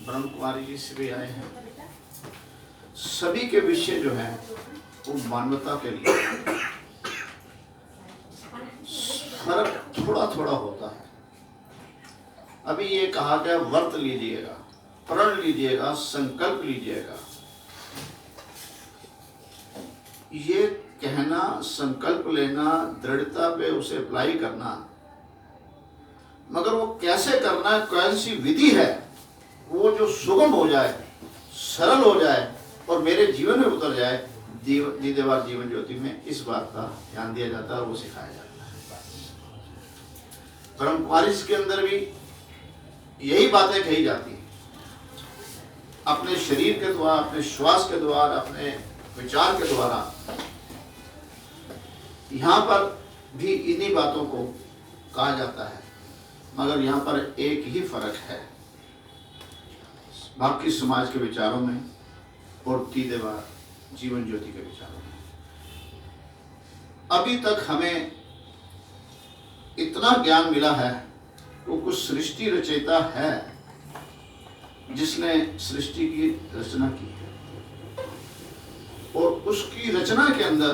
ब्रह्म कुमारी जी से भी आए हैं। सभी के विषय जो है वो मानवता के लिए फर्क थोड़ा थोड़ा होता है। अभी ये कहा गया व्रत लीजिएगा, प्रण लीजिएगा, संकल्प लीजिएगा। ये कहना, संकल्प लेना, दृढ़ता पे उसे अप्लाई करना, मगर वो कैसे करना है, कौन सी विधि है वो जो सुगम हो जाए, सरल हो जाए और मेरे जीवन में उतर जाए, दीदेवार जीवन ज्योति में इस बात का ध्यान दिया जाता है और वो सिखाया जाता है। ब्रह्म कुमारी के अंदर भी यही बातें कही जाती हैं। अपने शरीर के द्वारा, अपने श्वास के द्वारा, अपने विचार के द्वारा, यहाँ पर भी इन्हीं बातों को कहा जाता है। मगर यहाँ पर एक ही फर्क है बाकी समाज के विचारों में और दीदेवार जीवन ज्योति के विचारों में। अभी तक हमें इतना ज्ञान मिला है, वो कुछ सृष्टि रचयिता है जिसने सृष्टि की रचना की है और उसकी रचना के अंदर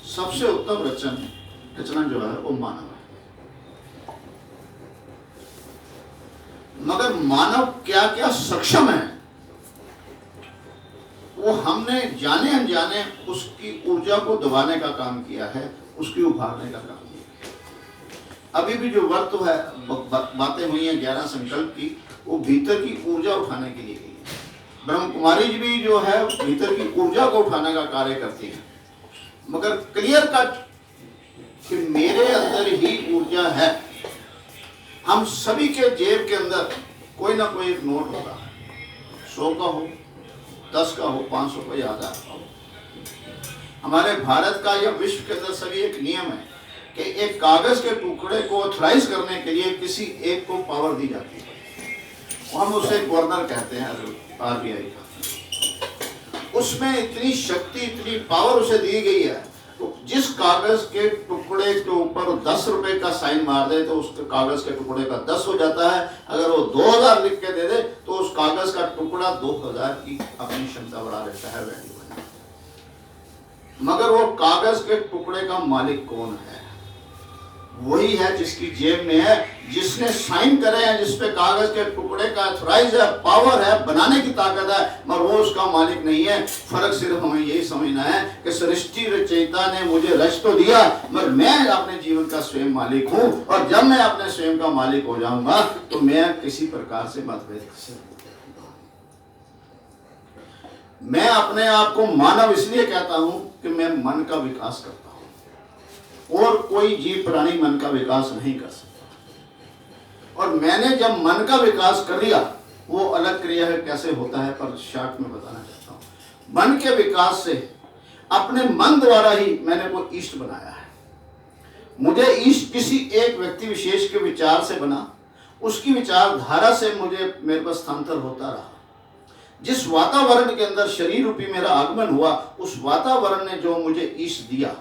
सबसे उत्तम रचना जो है वो मानव है। मगर मानव क्या क्या सक्षम है वो हमने जाने अनजाने उसकी ऊर्जा को दबाने का काम किया है, उसकी उभारने का काम किया है। अभी भी जो वर्त है, बातें हुई हैं 11 संकल्प की, वो भीतर की ऊर्जा उठाने के लिए गई है। ब्रह्म कुमारी जी भी जो है भीतर की ऊर्जा को उठाने का कार्य करती है। मगर क्लियर कट कि मेरे अंदर ही ऊर्जा है। हम सभी के जेब के अंदर कोई ना कोई एक नोट होगा, 100 का हो, 10 का हो, 500 का या 1000 का हो। हमारे भारत का या विश्व के अंदर सभी एक नियम है कि एक कागज के टुकड़े को ऑथराइज करने के लिए किसी एक को पावर दी जाती है। हम उसे गवर्नर कहते हैं RBI का। उसमें इतनी शक्ति, इतनी पावर उसे दी गई है, तो जिस कागज के टुकड़े के ऊपर 10 रुपए का साइन मार दे तो उस कागज के टुकड़े का 10 हो जाता है। अगर वो 2000 लिख के दे दे तो उस कागज का टुकड़ा 2000 की अपनी क्षमता बढ़ा लेता है, वैल्यू बना। मगर वो कागज के टुकड़े का मालिक कौन है? वही है जिसकी जेब में है, जिसने साइन करे हैं, जिसपे कागज के टुकड़े का ऑथराइज है, पावर है, बनाने की ताकत है, मगर वो उसका मालिक नहीं है। फर्क सिर्फ हमें यही समझना है कि सृष्टि रचयिता ने मुझे रच तो दिया, मगर मैं अपने जीवन का स्वयं मालिक हूं। और जब मैं अपने स्वयं का मालिक हो जाऊंगा तो मैं किसी प्रकार से मतभेद से, मैं अपने आप को मानव इसलिए कहता हूं कि मैं मन का विकास करता हूं और कोई जीव प्राणी मन का विकास नहीं कर सकता। और मैंने जब मन का विकास कर लिया, वो अलग क्रिया है, कैसे होता है पर शॉर्ट में बताना चाहता हूं। मन के विकास से अपने मन द्वारा ही मैंने वो इष्ट बनाया है। मुझे इष्ट किसी एक व्यक्ति विशेष के विचार से बना, उसकी विचारधारा से मेरे पास स्थानांतर होता रहा। जिस वातावरण के अंदर शरीर रूपी मेरा आगमन हुआ, उस वातावरण ने जो मुझे इष्ट दिया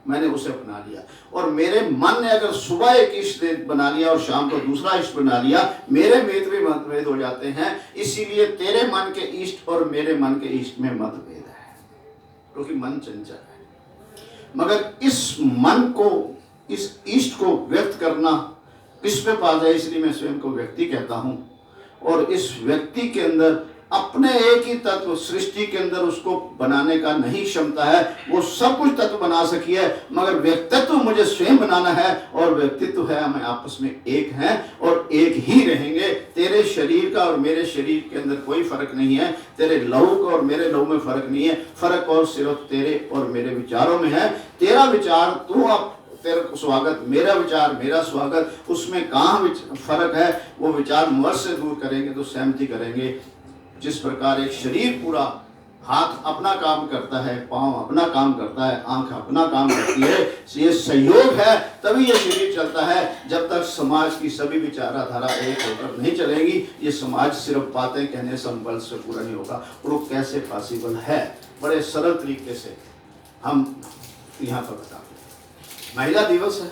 मैंने उसे अपना लिया। और मेरे मन ने अगर सुबह एक इष्ट बना लिया और शाम को दूसरा इष्ट बना लिया, मेरे मतभेद हो जाते हैं। इसीलिए तेरे मन के इष्ट और मेरे मन के इष्ट में मतभेद है, क्योंकि मन चंचल है। मगर इस मन को, इस इष्ट को व्यक्त करना किस पे पास है, इसलिए मैं स्वयं को व्यक्ति कहता हूं। और इस व्यक्ति के अंदर अपने एक ही तत्व सृष्टि के अंदर उसको बनाने का नहीं क्षमता है। वो सब कुछ तत्व बना सकी है, मगर व्यक्तित्व मुझे स्वयं बनाना है। और व्यक्तित्व है, हम आपस में एक हैं और एक ही रहेंगे। तेरे शरीर का और मेरे शरीर के अंदर कोई फर्क नहीं है, तेरे लहू का और मेरे लहू में फर्क नहीं है। फर्क और सिर्फ तेरे और मेरे विचारों में है। तेरा विचार तू अब तेरा स्वागत, मेरा विचार मेरा स्वागत, उसमें कहाँ फर्क है? वो विचार विमर्श से दूर करेंगे तो सहमति करेंगे। जिस प्रकार एक शरीर पूरा, हाथ अपना काम करता है, पांव अपना काम करता है, आंख अपना काम करती है, ये सहयोग है तभी ये शरीर चलता है। जब तक समाज की सभी विचारधारा एक होकर नहीं चलेगी, ये समाज सिर्फ बातें कहने से बल से पूरा नहीं होगा। और वो कैसे पॉसिबल है? बड़े सरल तरीके से हम यहाँ पर बताते हैं। महिला दिवस है,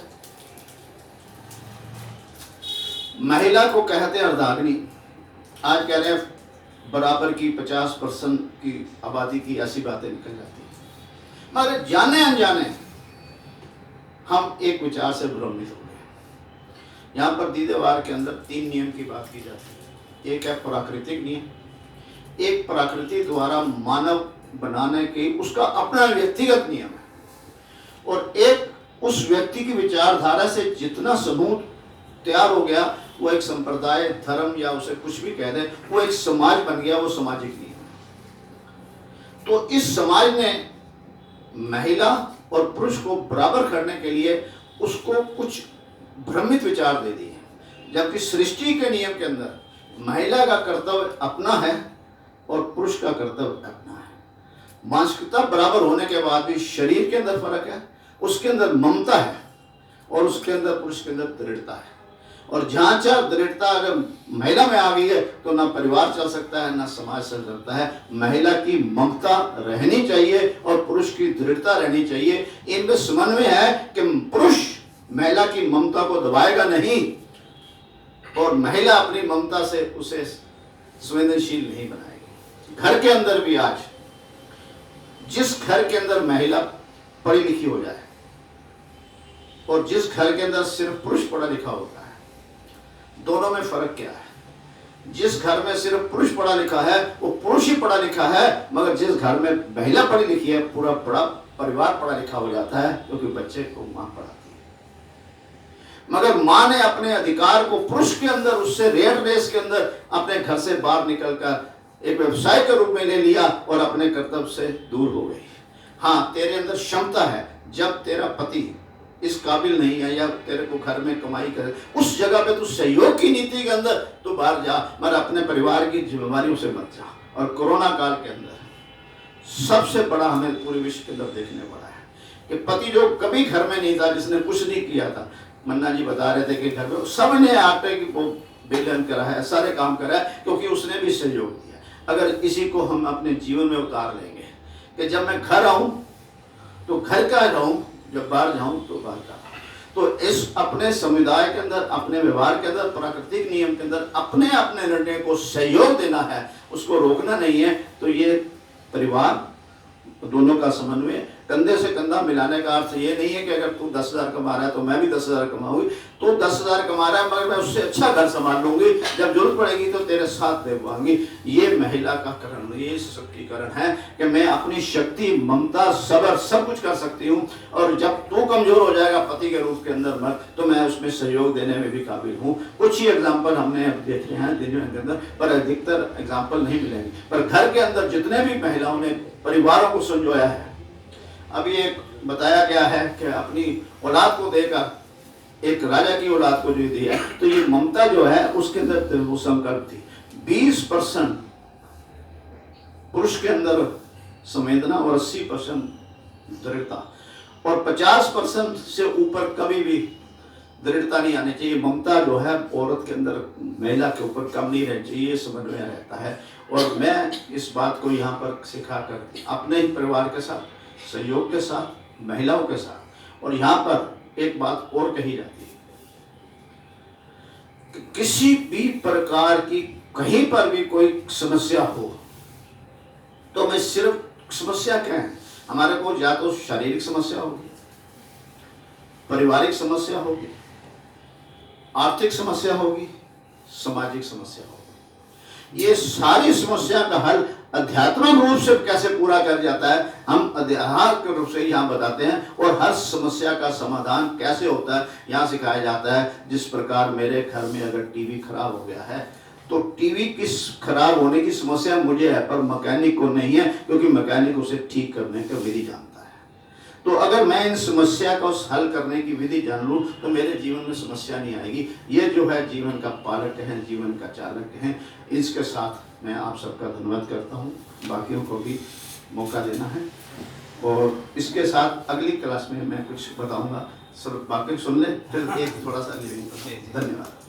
महिला को कहते हैं अर्धांगिनी। आज कह रहे हैं बराबर की 50% की आबादी की ऐसी बातें निकल जाती हैं, मगर जाने अनजाने हम एक विचार से भ्रमित हो गए। यहाँ पर दीदेवार के अंदर 3 नियम की बात की जाती है। एक है प्राकृतिक नियम, एक प्रकृति द्वारा मानव बनाने की उसका अपना व्यक्तिगत नियम है, और एक उस व्यक्ति की विचारधारा से जितना समूह तैयार हो गया, वो एक संप्रदाय, धर्म या उसे कुछ भी कह दे, वो एक समाज बन गया, वो सामाजिक नियम है। तो इस समाज ने महिला और पुरुष को बराबर करने के लिए उसको कुछ भ्रमित विचार दे दिए, जबकि सृष्टि के नियम के अंदर महिला का कर्तव्य अपना है और पुरुष का कर्तव्य अपना है। मानसिकता बराबर होने के बाद भी शरीर के अंदर फर्क है, उसके अंदर ममता है और उसके अंदर पुरुष के अंदर दृढ़ता है। और जहाँ जहाँ दृढ़ता अगर महिला में आ गई है तो ना परिवार चल सकता है, ना समाज चल सकता है। महिला की ममता रहनी चाहिए और पुरुष की दृढ़ता रहनी चाहिए। इनमें समन्वय है कि पुरुष महिला की ममता को दबाएगा नहीं और महिला अपनी ममता से उसे संवेदनशील नहीं बनाएगी। घर के अंदर भी आज जिस घर के अंदर महिला पढ़ी लिखी हो जाए और जिस घर के अंदर सिर्फ पुरुष पढ़ा लिखा होता है, दोनों में फर्क क्या है? जिस घर में सिर्फ पुरुष पढ़ा लिखा है वो पुरुष ही पढ़ा लिखा है, मगर जिस घर में महिला पढ़ी लिखी है पूरा बड़ा परिवार पढ़ा लिखा हो जाता है, क्योंकि बच्चे को मां पढ़ाती है। मगर मां ने अपने अधिकार को पुरुष के अंदर, उससे रेट रेस के अंदर अपने घर से बाहर निकलकर एक व्यवसाय के रूप में ले लिया और अपने कर्तव्य से दूर हो गई। हाँ, तेरे अंदर क्षमता है, जब तेरा पति इस काबिल नहीं है या तेरे को घर में कमाई करे, उस जगह पे तू सहयोग की नीति के अंदर तू बाहर जा, मगर अपने परिवार की जिम्मेवारियों से मत जा। और कोरोना काल के अंदर सबसे बड़ा हमें पूरे विश्व के अंदर देखने पड़ा है कि पति जो कभी घर में नहीं था, जिसने कुछ नहीं किया था, मन्ना जी बता रहे थे कि घर में सबने आटे की बेलन करा है, सारे काम करा है, क्योंकि उसने भी सहयोग दिया। अगर इसी को हम अपने जीवन में उतार लेंगे कि जब मैं घर आऊं तो घर का रहूं, जब बाहर जाऊं तो बाहर का, तो इस अपने समुदाय के अंदर, अपने व्यवहार के अंदर, प्राकृतिक नियम के अंदर अपने अपने निर्णय को सहयोग देना है, उसको रोकना नहीं है। तो ये परिवार दोनों का समन्वय, कंधे से कंधा मिलाने का अर्थ ये नहीं है कि अगर तू 10,000 कमा रहा है तो मैं भी 10,000 कमाऊंगी। तू 10,000 कमा रहा है मगर मैं उससे अच्छा घर संभाल लूंगी, जब जरूरत पड़ेगी तो तेरे साथ दे पाऊंगी। ये महिला का करण, ये सशक्तिकरण है कि मैं अपनी शक्ति, ममता, सब्र सब कुछ कर सकती हूँ, और जब तू कमजोर हो जाएगा पति के रूप के अंदर मर, तो मैं उसमें सहयोग देने में भी काबिल हूँ। कुछ ही एग्जाम्पल हमने अब देख रहे हैं दुनिया के अंदर, पर अधिकतर एग्जाम्पल नहीं मिलेंगे। पर घर के अंदर जितने भी महिलाओं ने परिवारों को संजोया है, अभी एक बताया गया है कि अपनी औलाद को देकर एक राजा की औलाद को जो दिया, तो ये ममता जो है उसके अंदर वो संकल्प थी। 20% पुरुष के अंदर संवेदना और 80% दृढ़ता, और 50% से ऊपर कभी भी दृढ़ता नहीं आनी चाहिए। ममता जो है औरत के अंदर, महिला के ऊपर कम नहीं रहनी चाहिए, समन्वय रहता है। और मैं इस बात को यहाँ पर सिखाकर अपने ही परिवार के साथ, सहयोग के साथ, महिलाओं के साथ, और यहाँ पर एक बात और कही जाती है कि किसी भी प्रकार की कहीं पर भी कोई समस्या हो तो मैं सिर्फ समस्या क्या है, हमारे को या तो शारीरिक समस्या होगी, पारिवारिक समस्या होगी, आर्थिक समस्या होगी, सामाजिक समस्या होगी। ये सारी समस्या का हल आध्यात्मिक रूप से कैसे पूरा कर जाता है, हम आध्यात्मिक रूप से यहाँ बताते हैं। और हर समस्या का समाधान कैसे होता है यहाँ सिखाया जाता है। जिस प्रकार मेरे घर में अगर टीवी खराब हो गया है तो टीवी की खराब होने की समस्या मुझे है, पर मैकेनिक को नहीं है, क्योंकि मैकेनिक उसे ठीक करने का विधि जानता है। तो अगर मैं इन समस्या को हल करने की विधि जान लूँ तो मेरे जीवन में समस्या नहीं आएगी। ये जो है जीवन का पालक है, जीवन का चालक है। इसके साथ मैं आप सबका धन्यवाद करता हूँ, बाकियों को भी मौका देना है। और इसके साथ अगली क्लास में मैं कुछ बताऊँगा, सब बाकी सुन ले, फिर एक थोड़ा सा लिविंग। धन्यवाद।